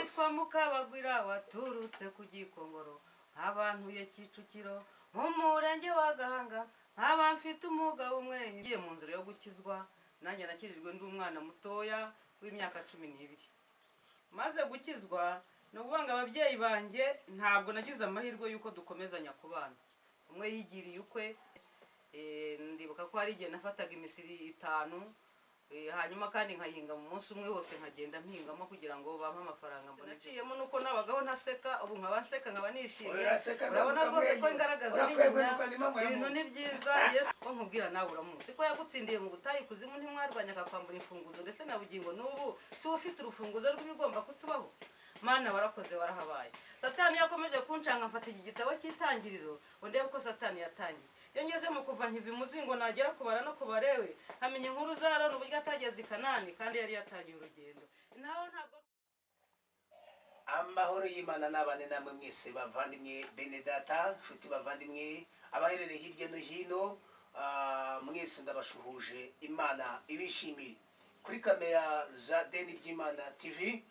nitwa Mukabagwira waturutse ku Gikongoro nk'abantuye Kicukiro mu murenge wa Gahanga nk'aba mfite umugabo umwe ngiye mu nzira yo gukizwa nanjye nakirijwe ndi umwana mutoya w'imyaka 12 maze gukizwa no kubanga ababyeyi banjye ntabwo nagize amahirwe yuko dukomezanya kubana umwe yigiriye ukwe ndibuka ko hari igihe nafataga imisiri 5 hanyuma kandi nkahinga mu munsi umwe hose nkagenda mpingamo kugira ngo bampe amafaranga mbona ciyemo nuko nabagaho ntaseka ubu nkaba nishimye urabona rwose ko ingaragaza ibintu ni byiza Yesu ko nkubwira nawe uramutse ko yagutsindiye mu butayi kuzimu ntimwarwanya akakwambura imfunguzo ndetse na bugingo n'ubu si ufite urufunguzo rw'ibigomba kutubaho Mana warakoze warahabaye Satani yakomeje kuncanga mfata iki gitabo cy'itangiriro ndebe ko Satani yatangiye yongeze mu kuva nkiva imuzingo nagera kubara no kubarewe hamenye inkuru zarano uburyo atageze Kanani kandi yari yatangiye urugendo naho ntabwo amahoro y'Imana nabane namwe mwese bavandimwe Benedata nshuti bavandimwe abaherereye hirya no hino mwese ndabashuhuje Imana ibishimire kuri kamera za Deni ry'Imana TV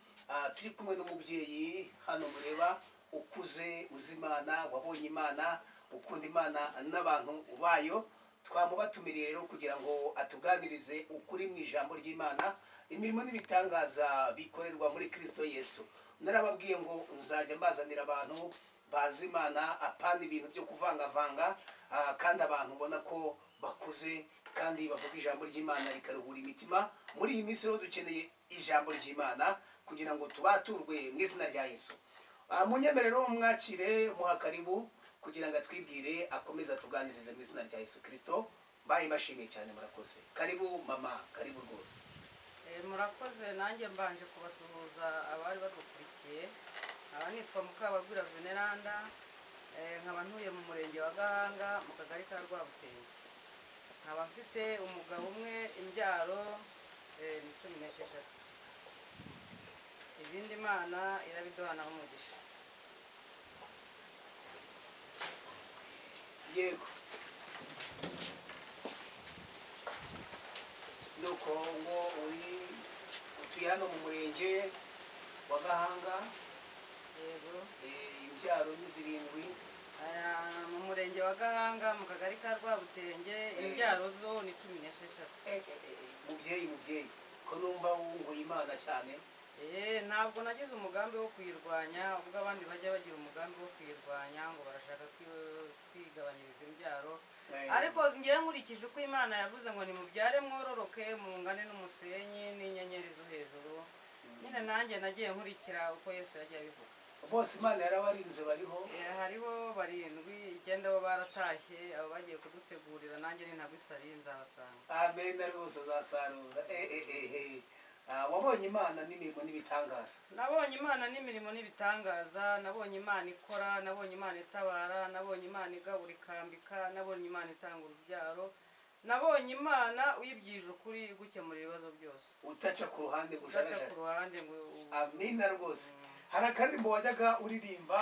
turi kumwe n'umubyeyi hano mureba ukuze uzimana wabonye Imana ukunda Imana n'abantu bayo twamubatumiriye rero kugira ngo atuganirize ukuri mu ijambo ry'Imana imirimo n'ibitangaza bikorerwa muri Kristo Yesu narababwiye ngo nzajya mbazanira abantu bazi Imana apana ibintu byo kuvangavanga kandi abantu ubona ko bakuze kandi bavuga ijambo ry'Imana rikaruhura imitima muri iyi minsi rero dukeneye ijambo ry'Imana kugira ngo tubaturwe mu izina rya Yesu munyemerero mwakire muha karibu kugira ngo atwibwire akomeza tuganirize mu izina rya Yesu Kristo bayi bashimiye cyane murakoze karibu mama karibu rwose murakoze nanjye mbanje kubasuhuza abari badukurikiye nitwa Mukabagwira Veneranda nkaba ntuye mu murenge wa Gahanga mu kagari ka Rwabutenge nkaba mfite umugabo umwe imbyaro 16 ibindi Imana irabiduhana umugisha yego nuko ngo uri utuye hano mu murenge wa Gahanga yego imbyaro ni 7 mu murenge wa Gahanga mu kagari ka Rwabutenge imbyaro zo ni 16 mubyeyi ko numva wunguye Imana cyane ntabwo nagize umugambi wo kuyirwanya ubwo abandi bajya bagira umugambi wo kuyirwanya ngo barashaka kwigabanyiriza imbyaro ariko ngiye nkurikije uko Imana yavuze ngo nimubyare mwororoke mungane n'umusenyi n'inyenyeri zo hejuru nyine nanjye nagiye nkurikira uko Yesu yagiye abivuga bose Imana yarabarinze bariho hariho 7 9 bo baratashye abo bagiye kudutegurira nanjye ni ntabwo isari nzabasanga amen rwose uzasarura wabonye Imana n'imirimo n'ibitangaza nabonye Imana n'imirimo n'ibitangaza nabonye Imana ikora nabonye Imana itabara nabonye Imana igabura ikambika nabonye Imana itanga urubyaro nabonye Imana uyibyije ukuri gukemura ibibazo byose utaca ku ruhande gusharaje ku ruhande ngo amina rwose hari akarimbo wajyaga uririmba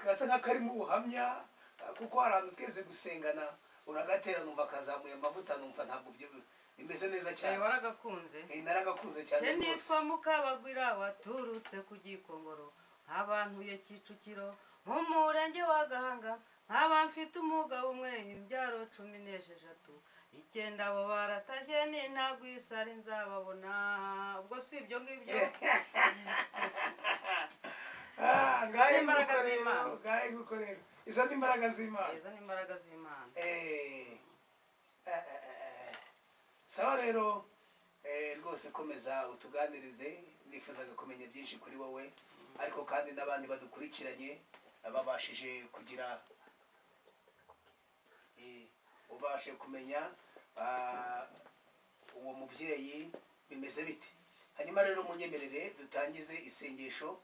gasa nk'akarimo ubuhamya kuko hari ahantu twese gusengana uragatera numva kazamuye amavuta numva ntabwo byo imeze neza cyane waragakunze naragakunze cyane rwose nitwa Mukabagwira waturutse ku Gikongoro nk'abantuye Kicukiro mu murenge wa Gahanga nk'aba mfite umugabo umwe imbyaro 16 9 abo baratashye ni ntabwo isari nzababona ubwo si ibyo ngibyo ngaye gukorera izo ni imbaraga z'Imana sawa rero rwose komeza utuganirize nifuzaga kumenya byinshi kuri wowe ariko kandi n'abandi badukurikiranye babashije kugira ubashe kumenya uwo mubyeyi bimeze bite hanyuma rero munyemerere dutangize isengesho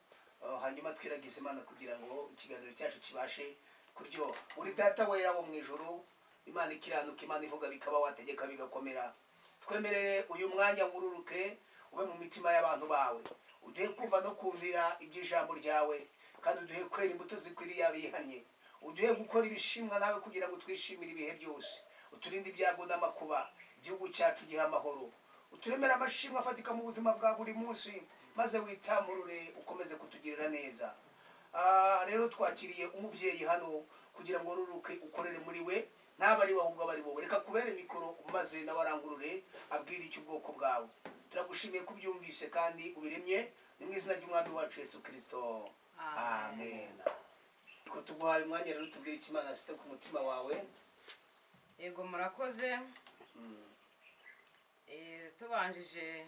hanyuma twiragize Imana kugira ngo ikiganiro cyacu kibashe kuryoha uri data wera wo mu ijuru Imana ikiranuka Imana ivuga bikaba wategeka bigakomera twemerere uyu mwanya wururuke ube mu mitima y'abantu bawe uduhe kumva no kumvira iby'ijambo ryawe kandi uduhe kwera imbuto zikwiriye abihannye uduhe gukora ibishimwa nawe kugira ngo twishimire ibihe byose uturinde ibyago n'amakuba igihugu cyacu giha amahoro uturemera amashimwe afatika mu buzima bwa buri munsi maze witamurure ukomeze kutugirira neza. Rero twakiriye umubyeyi hano kugira ngo ruruke ukorere muri we, ntabwo ari we ahubwo aba ari wowe. Reka kubere mikoro maze nawe arangurure abwire icyo ubwoko bwawe. Turagushimiye ko ubyumvise kandi ubiremye, ni mu izina ry'umwami wacu Yesu Kristo, amen. Ko tuguhaye umwanya rero tubwire icyo Imana yashyize ku mutima wawe. Yego murakoze. Tubanjije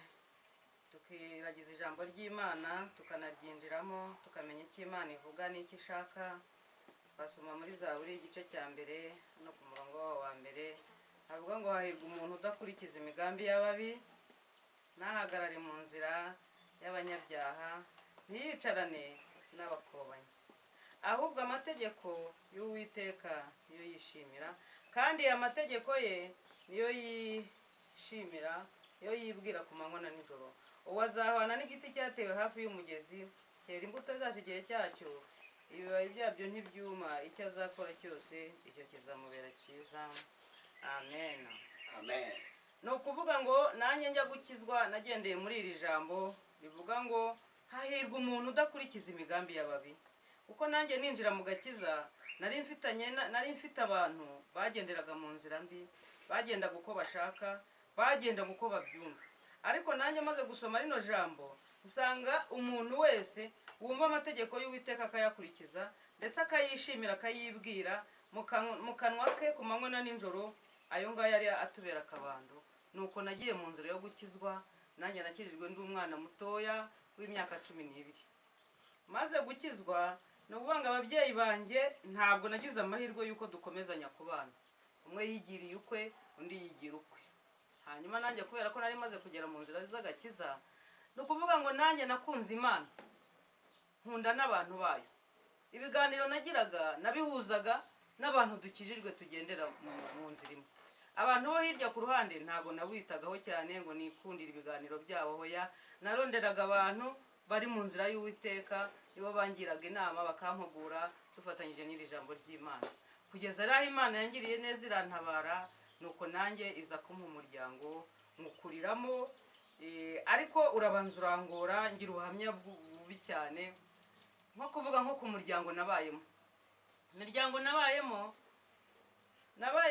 tukiragiza ijambo ry'Imana, tukanaryinjiramo, tukamenya icyo Imana ivuga n'icyo ishaka. Basoma muri Zaburi igice cya mbere no ku murongo wa mbere, havuga ngo hahirwa umuntu udakurikiza imigambi y'ababi, ntahagarare mu nzira y'abanyabyaha, ntiyicarane n'abakobanyi, ahubwo amategeko y'Uwiteka niyo yishimira, kandi amategeko ye niyo yishimira, niyo yibwira ku manywa na nijoro. Uwo azahwana n'igiti cyatewe hafi y'umugezi, cyera imbuto zacyo igihe cyacyo, ibibabi byabyo ntibyuma, icyo azakora cyose icyo kizamubera cyiza. Amen. Amen. Ni ukuvuga ngo nanjye njya gukizwa nagendeye muri iri jambo rivuga ngo hahirwa umuntu udakurikiza imigambi y'ababi, kuko nanjye ninjira mu gakiza nari mfite abantu bagenderaga mu nzira mbi, bagendaga uko bashaka, bagendaga uko babyumva. Ariko nanjye maze gusoma rino jambo usanga umuntu wese wumva amategeko y'Uwiteka akayakurikiza ndetse akayishimira, akayibwira mu kanwa ke ku manywa na nijoro, ayo ngayo yari atubera akabando. Nuko nagiye mu nzira yo gukizwa, nanjye nakirijwe ndi umwana mutoya w'imyaka 12. Maze gukizwa ni ukuvuga ngo ababyeyi banjye ntabwo nagize amahirwe y'uko dukomezanya kubana, umwe yigiriye ukwe undi yigira ukwe. Hanyuma nanjye kubera ko nari maze kugera mu nzira z'agakiza, ni ukuvuga ngo nanjye nakunze Imana, nkunda n'abantu bayo. Ibiganiro nagiraga nabihuzaga n'abantu dukijijwe tugendera mu nzira imwe. Abantu bo hirya ku ruhande ntago nabitagaho cyane ngo nikundire ibiganiro byabo, hoya naronderaga abantu bari mu nzira y'Uwiteka, nibo bangiraga inama bakampugura, dufatanyije n'iri jambo ry'Imana, kugeza aho Imana yangiriye neza irantabara. Nuko nanjye iza kumpa umuryango mukuriramo, ariko urabanza urangora, ngira ubuhamya bubi cyane, nko kuvuga nko ku muryango nabayemo. Imiryango nabaye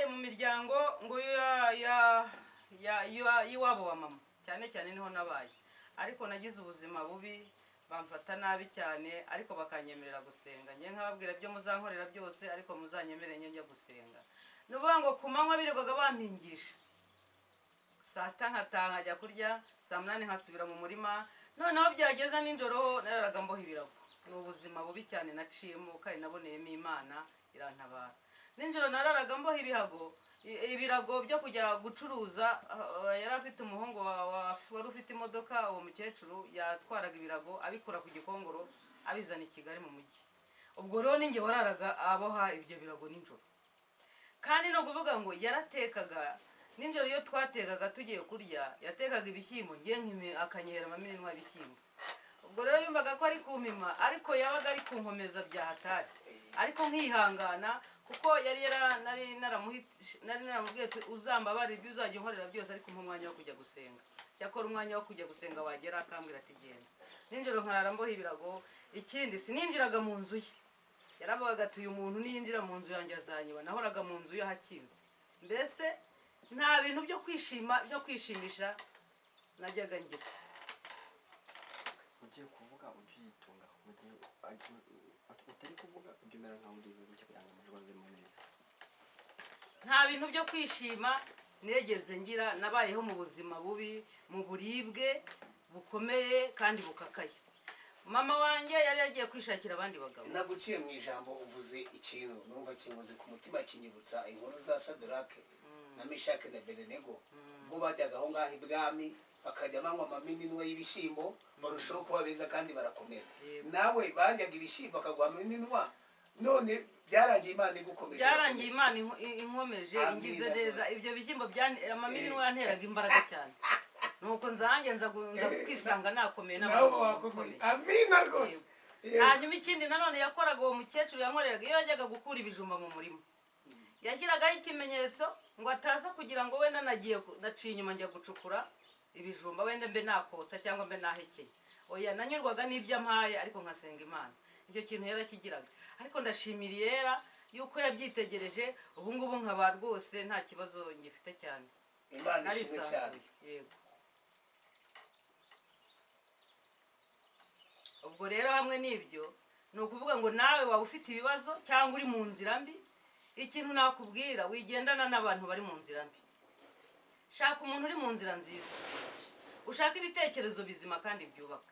mu miryango ngo y'iwabo wa mama cyane cyane niho nabaye, ariko nagize ubuzima bubi, bamfata nabi cyane, ariko bakanyemerera gusenga. Njye nkababwira byo muzankorera byose, ariko muzanyemerere njye gusenga. Nuvuga ngo ku manywa birirwaga bampingisha, saa sita nkataha nkajya kurya, saa 8 nkasubira mu murima, noneho byageza nijoro nararaga mboha ibirago. Ni ubuzima bubi cyane naciyemo, kandi naboneyemo Imana irantabara. Nijoro nararaga mboha ibirago byo kujya gucuruza. Yari afite umuhungu wari ufite imodoka, uwo mukecuru yatwaraga ibirago abikura ku Gikongoro abizana i Kigali mu mujyi. Ubwo rero ninjye wararaga aboha ibyo birago nijoro. Kandi no kuvuga ngo yaratekaga nijoro, iyo twatekaga tugiye kurya yatekaga ibishyimbo, ngiye akanyera amaminwa y'ibishyimbo. Ubwo rero yumvaga ko ari kumpima, ariko yabaga ari kunkomeza bya hatari, ariko nkihangana, kuko nari naramubwiye uzambabara ibyo uzajya unkorera byose, ariko umwanya wo kujya gusenga. Cyakora umwanya wo kujya gusenga wagera akambwira ati genda. Nijoro nkarara mboha ibirago. Ikindi sininjiraga mu nzu ye, yaravugaga ati uyu muntu niyinjira mu nzu yanjye azanyiba. Nahoraga mu nzu yo hakinze, mbese nta bintu byo kwishimisha najyaga ngira. Ugiye kuvuga ubyitunga, utari kuvuga ubyemera nkaho uriwe gutya kugira ngo amajwi mu neza. Nta bintu byo kwishima negeze ngira, nabayeho mu buzima bubi, mu buribwe bukomeye kandi bukakaye. Mama wanjye yari yagiye kwishakira abandi bagabo. Naguciye mu ijambo uvuze ikintu numva kinguze ku mutima, kinyibutsa inkuru za Shadrake na Meshake na Abednego, ubwo bajyaga aho ngaho ibwami bakajya banywa amaminwa y'ibishyimbo, barushaho kuba beza kandi barakomera. Nawe baryaga ibishyimbo bakagwa amaminwa, none byarangiye Imana igukomeje. Byarangiye Imana inkomeje, ingize neza. Ibyo bishyimbo amaminwa yanteraga imbaraga cyane, nuko nzanjye nza kwisanga nakomeye n'abantu. Amina rwose. Hanyuma ikindi nanone yakoraga uwo mukecuru, yankoreraga iyo yajyaga gukura ibijumba mu murima, yashyiragaho ikimenyetso ngo ataza kugira ngo wenda naciye inyuma njya gucukura ibijumba, wenda mbe nakotsa cyangwa mbe nahekeye. oya nanyurwaga n'ibyo ampaye ariko nkasenga imana. Icyo kintu yarakigiraga, ariko ndashimira Iyera yuko yabyitegereje, ubu ngubu nkaba rwose nta kibazo ngifite cyane. Imana ishimwe cyane. Yego. Ubwo rero hamwe n'ibyo ni ukuvuga ngo nawe waba ufite ibibazo cyangwa uri mu nzira mbi, ikintu nakubwira, wigendana n'abantu bari mu nzira mbi. Shaka umuntu uri mu nzira nziza, ushaka ibitekerezo bizima kandi byubaka.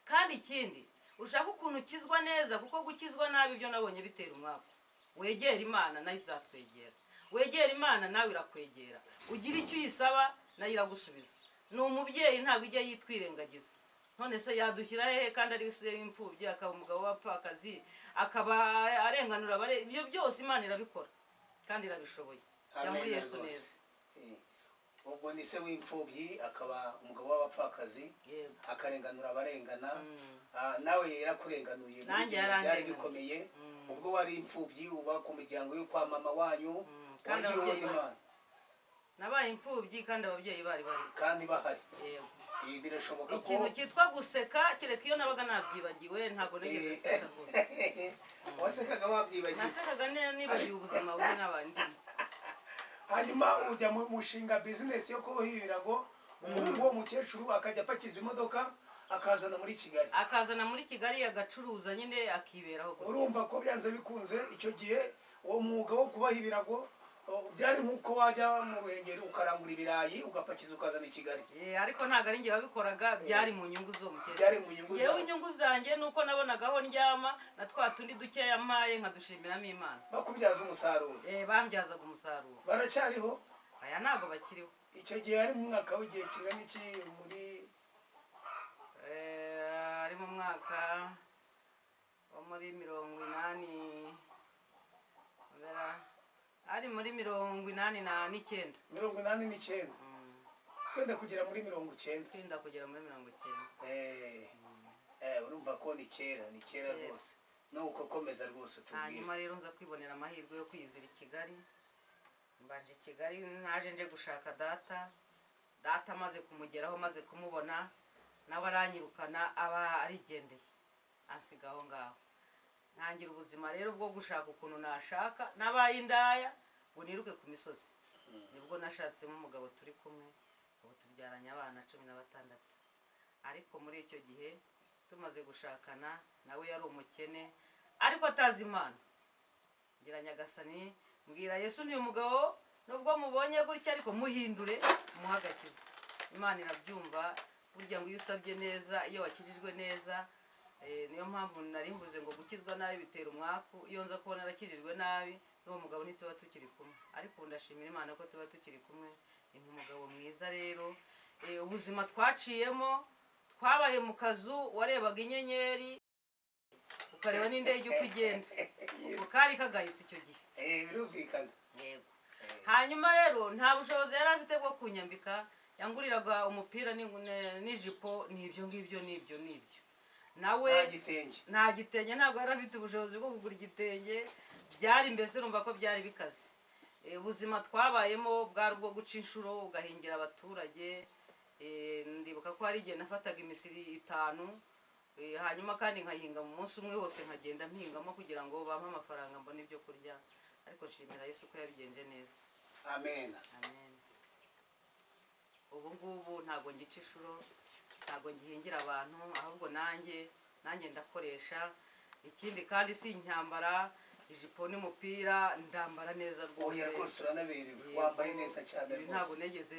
Kandi ikindi, ushaka ukuntu ukizwa neza, kuko gukizwa nabi ibyo nabonye bitera umwaka. Wegera Imana nayo izatwegera, wegera Imana nawe irakwegera, ugira icyo uyisaba nayo iragusubiza. Ni umubyeyi ntabwo ijya yitwirengagiza. None se yadushyira hehe kandi ari se imfubyi, akaba umugabo w'abapfakazi, akaba arenganura ibyo byose Imana irabikora kandi irabishoboye. Muri Yesu neza. Ubwo ni se w'imfubyi akaba umugabo w'abapfakazi, akarenganura abarengana. Nawe yarakurenganuye, byari bikomeye. Ubwo wari imfubyi uba ku miryango yo kwa mama wanyu, wagiye ubona Imana. Nabaye imfubyi kandi ababyeyi bari kandi bahari. Birashoboka ko ikintu cyitwa guseka, kereka iyo nabaga nabyibagiwe, ntabwo nigeze nseka rwose. Wasekaga wabyibagiwe? Nasekaga nibagiwe ubuzima bubi n'abandi. Hanyuma ujya mu mushinga business yo kuboha ibirago, umuhungu wo mukecuru akajya apakiza imodoka akazana muri Kigali agacuruza nyine akiberaho. Urumva ko byanze bikunze icyo gihe uwo mwuga wo kuboha ibirago byari nkuko wajya mu Ruhengeri ukarangura ibirayi ugapakiza ukazana i Kigali. Ariko ntabwo ari njye wabikoraga, byari mu nyungu zo mukecuru. Byari mu nyungu zawe. Inyungu zanjye nuko nabonagaho ndyama na twa tundi dukeya yampaye nkadushimiramo Imana. Bakubyaza umusaruro? Bambyazaga umusaruro. Baracyariho? Aya ntabwo bakiriho. Icyo gihe ari mu mwaka w'igihe kingana iki? Ari mu mwaka wo muri 80, ari muri 89. 89. Twenda kugera muri 90. Twenda kugera muri 90. Urumva ko ni kera rwose. Nuko komeza rwose tubwire. Hanyuma rero nza kwibonera amahirwe yo kwizira i Kigali. Mbanje i Kigali, naje nje gushaka data amaze kumugeraho, maze kumubona nawe aranyirukana, aba arigendeye ansiga aho ngaho. Ntangira ubuzima rero bwo gushaka ukuntu nashaka, nabaye indaya ngo niruke ku misozi. Nibwo nashatsemo umugabo turi kumwe, ubu tubyaranye abana 16. Ariko muri icyo gihe tumaze gushakana, nawe yari umukene ariko atazi Imana. Ngira Nyagasani mbwira Yesu, ni umugabo nubwo mubonye gutya ariko muhindure muhagakiza. Imana irabyumva, burya ngo iyo usabye neza, iyo wakijijwe neza. Niyo mpamvu nari mvuze ngo gukizwa nabi bitera umwaku. Iyo nza kubona arakijijwe nabi, n'uwo mugabo ntituba tukiri kumwe. Ariko ndashimira Imana ko tuba tukiri kumwe. Ni umugabo mwiza rero. Ubuzima twaciyemo, twabaye mu kazu warebaga inyenyeri ukareba n'indege uko igenda. Ubwo kari kagayitse icyo gihe. Birumvikana. Yego. Hanyuma rero nta bushobozi yari afite bwo kunyambika, yanguriraga umupira n'ijipo, n'ibyo ngibyo n'ibyo. Nawe nta gitenge, ntabwo yari afite ubushobozi bwo kugura igitenge. Byari mbese numva ko byari bikaze. Ubuzima twabayemo bwari ubwo guca inshuro ugahingira abaturage. Ndibuka ko hari igihe nafataga imisiri 5, hanyuma kandi nkahinga mu munsi umwe hose, nkagenda mpingamo kugira ngo bampe amafaranga mbone ibyo kurya. Ariko nshimira Yesu ko yabigenje neza. Amen. Ubu ngubu ntabwo ngica inshuro, ntabwo ngihingira abantu, ahubwo nanjye ndakoresha. Ikindi kandi si inyambara ijipo n'umupira, ndambara neza rwose. Oya rwose uranaberewe, wambaye neza cyane rwose. Ntabwo negeze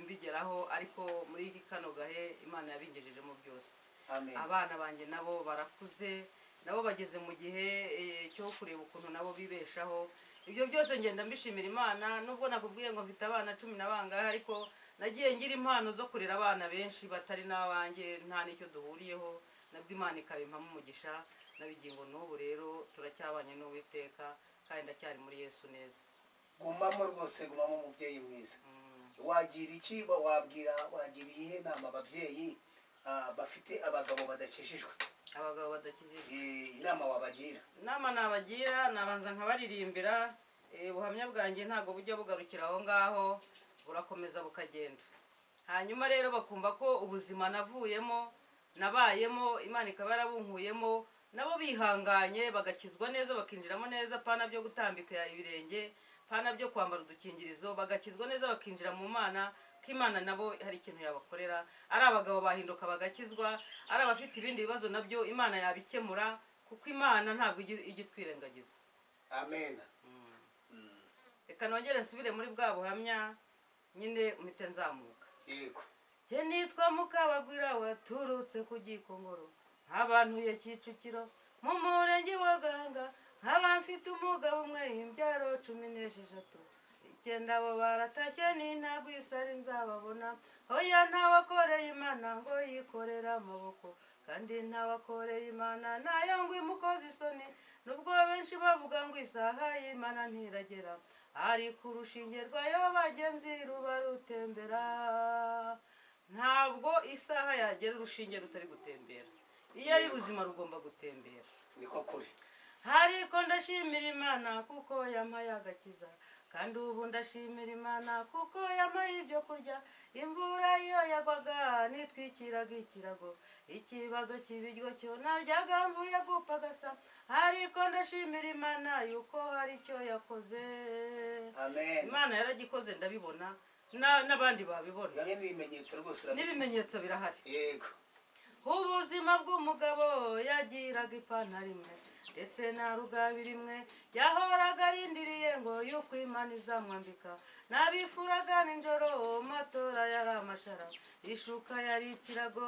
mbigeraho, ariko muri kano gahe Imana yabingejejemo byose. Abana banjye nabo barakuze, nabo bageze mu gihe cyo kureba ukuntu nabo bibeshaho. Ibyo byose ngenda mbishimira Imana. Nubwo nakubwiye ngo mfite abana 10 na bangahe, ariko nagiye ngira impano zo kurera abana benshi batari n'abanjye, nta n'icyo duhuriyeho. Nabwo Imana ikabimpamo umugisha, nabigingo n'ubu rero turacyabanye n'Uwiteka, kandi ndacyari muri Yesu neza. Gumamo rwose, gumamo umubyeyi mwiza. Wagira iki, wagira iyihe nama ababyeyi bafite abagabo badakijijwe? Abagabo badakijijwe, inama wabagira? Inama nabagira, nabanza nkabaririmbira. Ubuhamya bwanjye ntabwo bujya bugarukira aho ngaho, burakomeza bukagenda. Hanyuma rero bakumva ko ubuzima navuyemo nabayemo imana ikaba yarabunkuyemo nabo bihanganye bagakizwa neza bakinjiramo neza pana byo gutambika ibirenge pana byo kwambara udukingirizo bagakizwa neza bakinjira mu mana ko imana nabo hari ikintu yabakorera ari abagabo bahinduka bagakizwa ari abafite ibindi bibazo nabyo imana yabikemura kuko imana ntabwo ijya itwirengagiza. amen. Reka nongere nsubire muri bwa buhamya nyine mpite nzamuka. yego. Jye nitwa Mukabagwira waturutse ku Gikongoro nk'abantuye Kicukiro mu murenge wa Gahanga nkaba mfite umugabo umwe imbyaro 16 icyenda bo baratashye n'intagwa isari nzababona oya ntawakoreye imana ngo yikorera amaboko kandi ntawakoreye imana nayo ngo imukoze isoni nubwo benshi bavuga ngo isaha y'imana ntiragera ari ku rushinge rwayo bagenzi ruba rutembera ntabwo isaha yagera urushinge rutari gutembera iyo ari buzima rugomba gutembera niko kuri. hariko ndashimira imana kuko yampaye agakiza kandi ubu ndashimira imana kuko yampaye ibyo kurya imvura iyo yagwaga nitwikiraga ikirago ikibazo cy'ibiryo cyo naryaga mvuye gupagasa hariko ndashimira imana yuko hari icyo yakoze. amen. Imana yaragikoze ndabibona n'abandi babibona n'ibimenyetso rwose urabifite. n'ibimenyetso birahari. yego. ubuzima bw'umugabo yagiraga ipantaro imwe ndetse na rugabire imwe yahoraga arindiriye ngo yuko imana izamwambika nabifuraga ninjoro matora yari amashara ishuka yari ikirago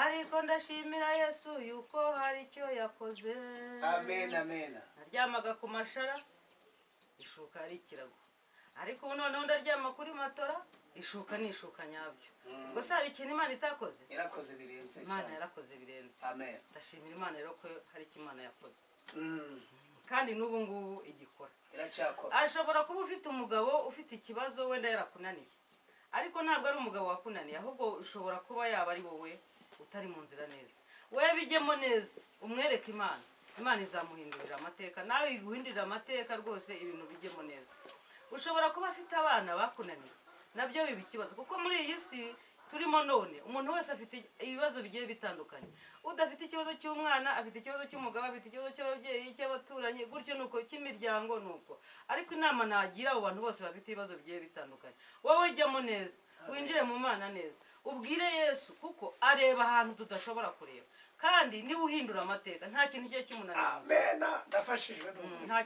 ariko ndashimira yesu yuko hari icyo yakoze. amen. amen. naryamaga ku mashara ishuka yari ikirago ariko ubu noneho ndaryama kuri matora ishuka ni ishuka nyabyo. ubwo se hari ikintu imana itakoze? yarakoze birenze imana cyane. yarakoze birenze. amen. ndashimira imana rero ko hari icyo imana yakoze kandi n'ubu ngubu igikora. iracyakora. ashobora kuba ufite umugabo ufite ikibazo wenda yarakunaniye ariko ntabwo ari umugabo wakunaniye ahubwo ushobora kuba yaba ari wowe utari mu nzira neza. wowe bijyemo neza umwereke imana imana izamuhindurira amateka nawe iguhindurira amateka rwose ibintu bijyemo neza. ushobora kuba afite abana bakunaniye nabyo biba ikibazo kuko muri iyi si turimo none umuntu wese afite ibibazo bigiye bitandukanye. udafite ikibazo cy'umwana afite ikibazo cy'umugabo afite ikibazo cy'ababyeyi cy'abaturanyi gutyo nuko cy'imiryango nuko ariko inama nagira abo bantu bose bafite ibibazo bigiye bitandukanye wowe jyamo neza winjire mu mana neza ubwire yesu kuko areba ahantu tudashobora kureba kandi niba uhindura amateka nta kintu kigiye kimunanira. amen. ndafashijwe. nta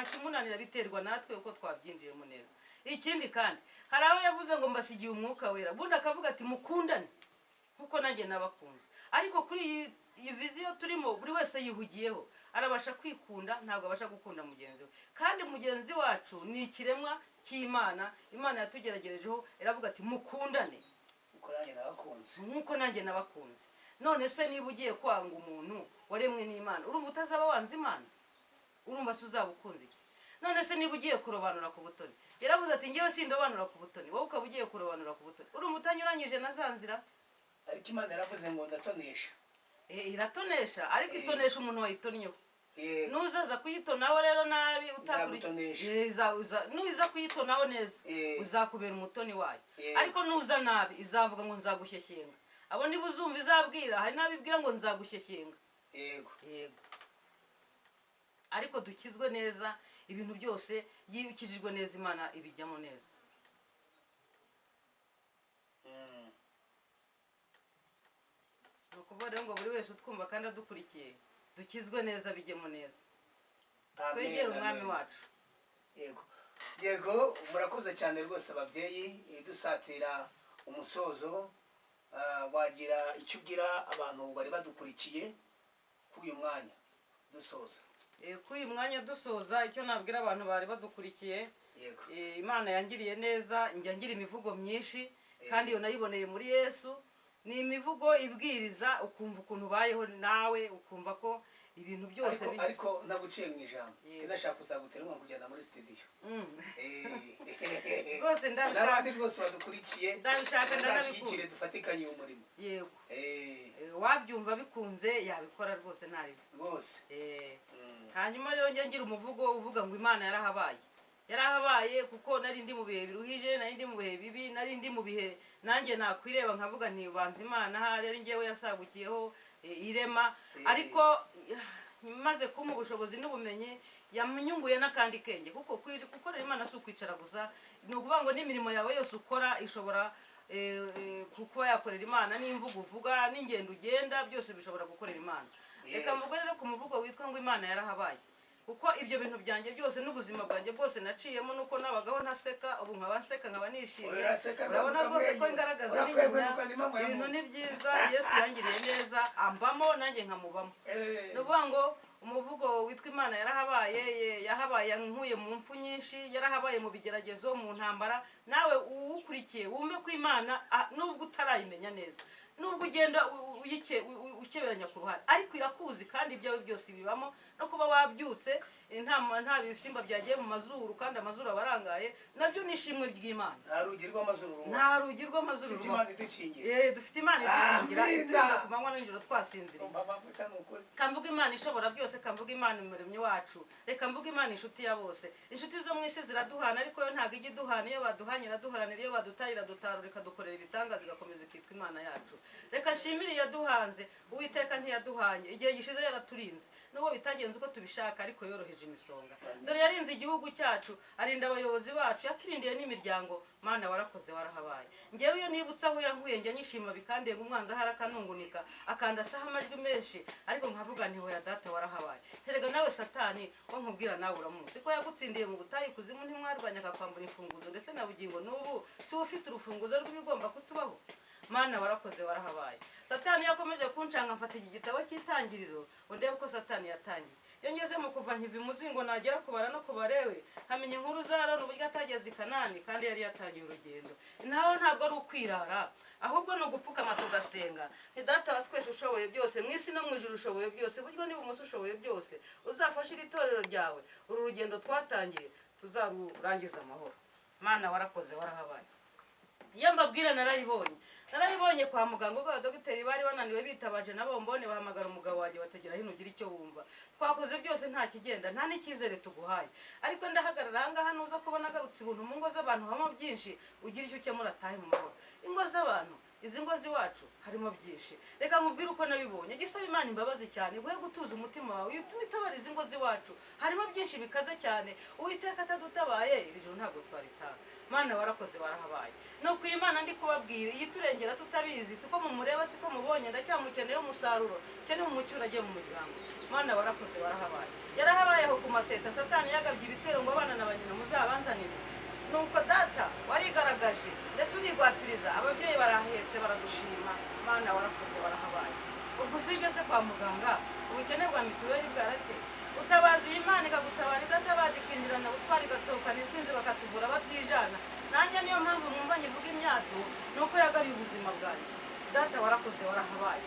kimunanira biterwa natwe uko twabyinjiyemo neza. ikindi kandi hari aho yavuze ngo mbasigiye umwuka wera bundi akavuga ati mukundane nkuko nanjye nabakunze ariko kuri iyi viziyo turimo buri wese yihugiyeho arabasha kwikunda ntabwo abasha gukunda mugenzi we kandi mugenzi wacu ni ikiremwa cy'imana. imana yatugeragerejeho iravuga ati mukundane nkuko nanjye nabakunze. none se niba ugiye kwanga umuntu waremwe n'imana urumva utazaba wanze imana? urumva se uzaba ukunze iki? none se niba ugiye kurobanura ku butoni yaravuze ati ngewe sindobanura ku butoni wowe ukaba ugiye kurobanura ku butoni urumva utanyuranyije na za nzira? ariko imana yaravuze ngo ndatonesha. iratonesha ariko itonesha umuntu wayitonnyeho. nuzaza kuyitonaho rero nabi nuza kuyitonaho neza uzakubera umutoni wayo ariko nuza nabi izavuga ngo nzagushyeshyenga. abo niba uzumva izabwira hari n'abibwira ngo nzagushyeshyenga. yego. yego. ariko dukizwe neza ibintu byose yibukijijwe neza imana ibijyamo neza. ni ukuvuga rero ngo buri wese utwumva kandi adukurikiye dukizwe neza bijyemo neza twegere umwami wacu. yego. yego murakoze cyane rwose ababyeyi dusatira umusozo wagira icyo ubwira abantu bari badukurikiye k'uyu mwanya dusoza? kuri uyu mwanya dusoza icyo nabwira abantu bari badukurikiye yego. imana yangiriye neza njya ngira imivugo myinshi kandi iyo nayiboneye muri yesu. ni imivugo ibwiriza ukumva ukuntu ubayeho nawe ukumva ko ibintu byose ariko naguciye mu ijambo ndashaka kuzagutera inkunga kugenda muri studio. rwose ndabishaka n'abandi rwose badukurikiye ndabishaka ndabikire dufatikanye uyu murimo. yego. wabyumva bikunze yabikora rwose ntaribi rwose. hanyuma rero njye ngira umuvugo uvuga ngo imana yarahabaye yarahabaye kuko nari ndi mu bihe biruhije, nari ndi mu bihe bibi, nari ndi mu bihe nanjye nakwireba nkavuga nti banza Imana ahari ari njyewe yasagukiyeho irema, ariko maze kumpa ubushobozi n'ubumenyi yamnyunguye n'akandi kenge, kuko gukorera Imana si ukwicara gusa, ni ukuvuga ngo n'imirimo yawe yose ukora ishobora kuba yakorera Imana, n'imvugo uvuga n'ingendo ugenda byose bishobora gukorera Imana. Reka mvuge rero ku muvugo witwa ngo Imana yarahabaye, kuko ibyo bintu byanjye byose n'ubuzima bwanjye bwose naciyemo, nuko nabagaho ntaseka, ubu nkaba nseka nkaba nishimye. Urabona rwose ko ingaragaza n'inyuma ibintu ni byiza, Yesu yangiriye neza ambamo nanjye nkamubamo. Ni ukuvuga ngo umuvugo witwa Imana yarahabaye, yahabaye nkuye mu mpfu nyinshi, yarahabaye mu bigeragezo, mu ntambara. Nawe uwukurikiye wumve ko Imana nubwo utarayimenya neza, nubwo ugenda ukeberanya ku ruhande, ariko irakuzi kandi ibyawe byose bibamo, no kuba wabyutse nta bisimba byagiye mu mazuru kandi amazuru abarangaye, nabyo nishimwe by'Imana. nta rugi rw'amazuru dufite Imana idukingira iturinda ku manywa n'ijoro twasinziriye. Kamvuga Imana ishobora byose, kamvuga Imana umuremyi wacu, reka mvuga Imana inshuti ya bose. Inshuti zo mu isi ziraduhana, ariko yo ntabwo ijya iduhana. Iyo baduhanye iraduharanira, iyo badutaye iradutarura, ikadukorera ibitangaza, igakomeza ikitwa Imana yacu. Reka nshimire iyaduhanze, Uwiteka ntiyaduhanye, igihe gishize yaraturinze, nubwo bitagenze uko tubishaka, ariko yoroheje imisonga. Dore yarinze igihugu cyacu, arinda abayobozi bacu, yaturindiye n'imiryango. Mana warakoze warahabaye. Ngewe iyo nibutse aho yankuye njya nyishima bikandenga, umwanzi ahari akanungunika akandasaho amajwi menshi, ariko nkavuga nti hoya data warahabaye. Erega nawe Satani wo nkubwira nawe uramuzi ko yagutsindiye mu butayu kuzimu, ntimwarwanya akakwambura imfunguzo, ndetse na bugingo n'ubu si ufite urufunguzo rw'ibigomba kutubaho. Mana warakoze warahabaye. Satani yakomeje kuncanga, mfata iki gitabo cy'Itangiriro ndebe ko Satani yatangiye. Iyo ngeze mu kuva nkiva imuzingo nagera kubara no kubarewe, nkamenya inkuru za Aroni uburyo atageze i Kanani kandi yari yatangiye urugendo. Naho ntabwo ari ukwirara, ahubwo ni ugupfukama tugasenga. Data wa twese ushoboye byose, mu isi no mu ijuru ushoboye byose, buryo n'ibumoso ushoboye byose, uzafashe iri torero ryawe, uru rugendo twatangiye tuzarurangiza amahoro. Mana warakoze warahabaye. Iyo mbabwira narayibonye kwa muganga, ubwo abadogiteri bari bananiwe bitabaje na bombone, bahamagara umugabo wanjye bategera hino ugira icyo wumva. Twakoze byose nta kigenda, nta n'icyizere tuguhaye, ariko ndahagarara ahangaha nuza kubona agarutse ibintu mu ngo z'abantu habamo byinshi, ugira icyo ukemura atahe mu mahoro. Ingo z'abantu, izi ngo z'iwacu harimo byinshi. Reka nkubwire uko nabibonye. Gisaba Imana imbabazi cyane, guhe gutuza umutima wawe, utuma itabara izi ngo z'iwacu. Harimo byinshi bikaze cyane, Uwiteka atadutabaye iri joro ntabwo twaritaha. Mana warakoze warahabaye. No ku Imana ndi kubabwira, yiturengera tutabizi, tuko mumureba siko mubonye, ndacyamukeneye umusaruro, cyane mu mucyura agiye mu muryango. Mana warakoze warahabaye. Yarahabayeho ku maseta, Satani yagabye ibitero ngo abana na banyina muzabanzanire. Nuko data warigaragaje ndetse urigwatiriza, ababyeyi barahetse baragushima. Mana warakoze warahabaye. Ubwo usigeze kwa muganga, ubukene bwa mituweli bwarate, utabaza Imana ikagutabara, idatabaje ikinjirana ubutwari igasohokana intsinzi bakatuvura batijana. Nanjye niyo mpamvu mwumva nyivuga imyato, nuko yagariye ubuzima bwanjye. Data warakoze warahabaye.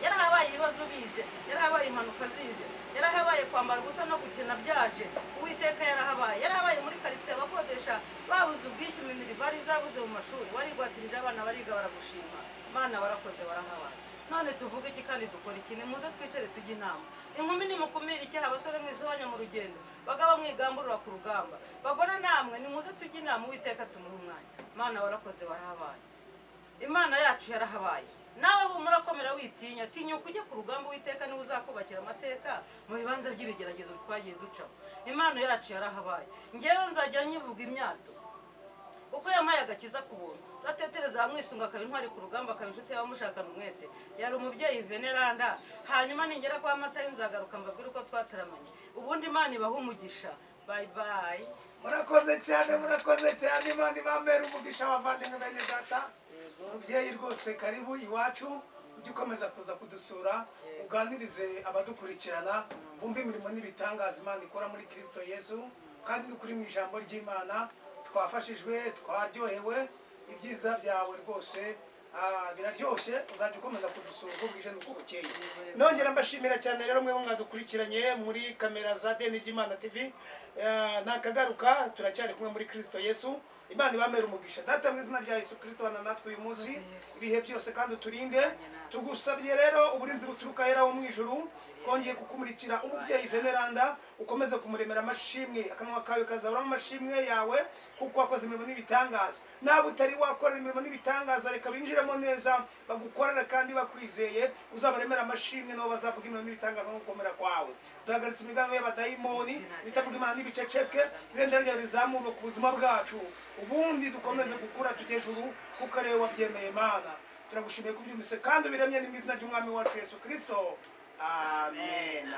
Yarahabaye ibibazo bije, yarahabaye impanuka zije, yarahabaye kwambara ubusa no gukina byaje. Uwiteka yarahabaye. Yarahabaye muri karitsiye abakodesha babuze ubwishyu, iminiri bari zabuze mu mashuri, warigwatirije abana bariga baragushima. Mana warakoze warahabaye. None tuvuga iki kandi dukora iki? Nimuze twicare tujye inama. Inkumi nimukumira icyaha, abasore mwisobanya mu rugendo, bagaba mwigamburura ku rugamba. Bagore namwe nimuze tujye inama, Uwiteka tumuhe umwanya. Mana warakoze warahabaye. Imana yacu yarahabaye. Nawe humura komera witinya, tinyuka ujye ku rugamba, Uwiteka niwe uzakubakira amateka mu bibanza by'ibigeragezo twagiye ducaho. Imana yacu yarahabaye. Ngewe nzajya nyivuga imyato, uko yampaye agakiza ku buntu. Ratetereza amwisunga akaba intwari ku rugamba, akaba inshuti y'abamushakana umwete. Yari umubyeyi Veneranda. Hanyuma ningera kwa Mata nzagaruka mbabwire uko twataramanye. Ubundi Imana ibaha umugisha. Bye bye. murakoze cyane Imana ibambere umugisha abavandimwe bene data. Mubyeyi rwose karibu iwacu, ujye ukomeza kuza kudusura, uganirize abadukurikirana, bumve imirimo n'ibitangaza Imana ikora muri Kristo Yesu, kandi n'ukuri mu ijambo ry'Imana twafashijwe, twaryohewe. Ibyiza byawe rwose biraryoshye, uzajya ukomeza kudusura uko bwije n'uko bukeye. Nongera mbashimira cyane rero mwe mwadukurikiranye muri kamera za Deni ry'Imana TV. Nakagaruka, turacyari kumwe muri Kristo Yesu. imana ibamere umugisha. Data mu izina rya Yesu Kristo bana natwe uyu munsi ibihe byose kandi uturinde. Tugusabye rero uburinzi buturuka hera wo mu ijuru, kongeye kukumurikira umubyeyi Veneranda, ukomeze kumuremera amashimwe, akanwa kawe kazahoramo amashimwe yawe kuko wakoze imirimo n'ibitangaza. Nawe utari wakorera imirimo n'ibitangaza, reka binjiremo neza bagukorera kandi bakwizeye, uzabaremera amashimwe nabo bazavuga imirimo n'ibitangaza no gukomera kwawe. Duhagaritse imigambi y'abadayimoni bitavuga Imana n'ibiceceke, ibendera ryawe rizamurwe ku buzima bwacu, ubundi dukomeze gukura tujye ejuru kuko ari wowe wabyemeye Mana. Turagushimiye kubyumvise kandi ubiremye mu izina ry'umwami wacu Yesu Kristo. Amen.